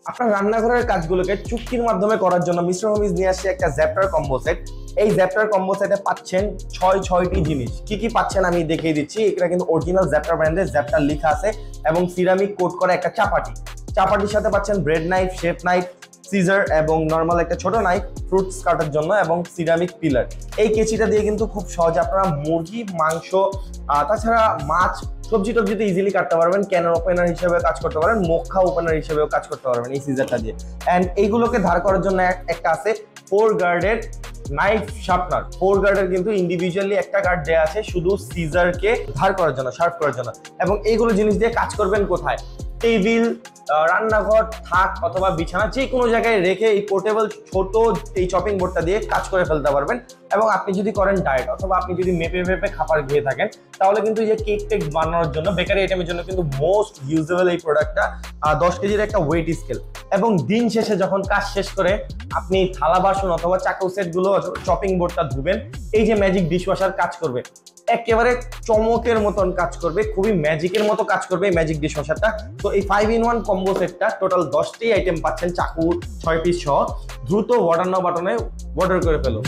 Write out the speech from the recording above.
আপনার রান্নাঘরের কাজগুলোকে চুক্তির মাধ্যমে করার জন্য মিস্টার হোমিজ নিয়ে আসছে একটা জ্যাপ্টার কম্বো সেট। এই জ্যাপ্টার কম্বো সেটে পাচ্ছেন ছয়টি জিনিস। কি কি পাচ্ছেন আমি দেখিয়ে দিচ্ছি। এটা কিন্তু অরিজিনাল জ্যাপ্টার ব্র্যান্ডের, জ্যাপ্টার লেখা আছে, এবং সিরামিক কোট করা একটা চাপাটি। চাপাটির সাথে পাচ্ছেন bread knife, chef knife, scissor এবং নর্মাল একটা ছোট নাইফ ফ্রুটস কাটার জন্য, এবং সিরামিক পিলার। এই কেচিটা দিয়ে কিন্তু খুব সহজে আপনারা মুরগি, মাংস, তাছাড়া মাছ, সবজি টবজিতে ইজিলি কাটতে পারবেন। ক্যানের ওপেনার হিসেবে কাজ করতে পারবেন, মক্কা ওপেনার হিসেবেও কাজ করতে পারবেন এই সিজারটা দিয়ে। অ্যান্ড এইগুলোকে ধার করার জন্য একটা আছে 4 গার্ডের নাইফ শার্পনার। 4 গার্ডের কিন্তু ইন্ডিভিজুয়ালি একটা গার্ড দেওয়া আছে শুধু সিজারকে ধার করার জন্য, শার্প করার জন্য। এবং এইগুলো জিনিস দিয়ে কাজ করবেন কোথায়? টেবিল, রান্নাঘর, থাক অথবা বিছানা, যে কোনো জায়গায় রেখে এই পোর্টেবল ছোট এই চপিং বোর্ডটা দিয়ে কাজ করে ফেলতে পারবেন। এবং আপনি যদি করেন ডায়েট, অথবা আপনি যদি মেপে মেপে খাবার খেয়ে থাকেন, তাহলে কিন্তু এই যে কেক টেক বানানোর জন্য, বেকারি আইটেমের জন্য কিন্তু মোস্ট ইউজেবল এই প্রোডাক্টটা। 10 কেজির একটা ওয়েট স্কেল। এবং দিন শেষে যখন কাজ শেষ করে আপনি থালা বাসন অথবা চাকু সেটগুলো চপিং বোর্ডটা ধুবেন, এই যে ম্যাজিক ডিশওয়াশার কাজ করবে, একেবারে চমকের মতন কাজ করবে, খুবই ম্যাজিকের মতো কাজ করবে এই ম্যাজিক ডিশওয়াশারটা। তো এই 5-in-1 কম্বো সেটটা টোটাল 10টি আইটেম পাচ্ছেন, চাকু 6 পিস সহ। দ্রুত অর্ডার নাও বাটনে অর্ডার করে ফেলো।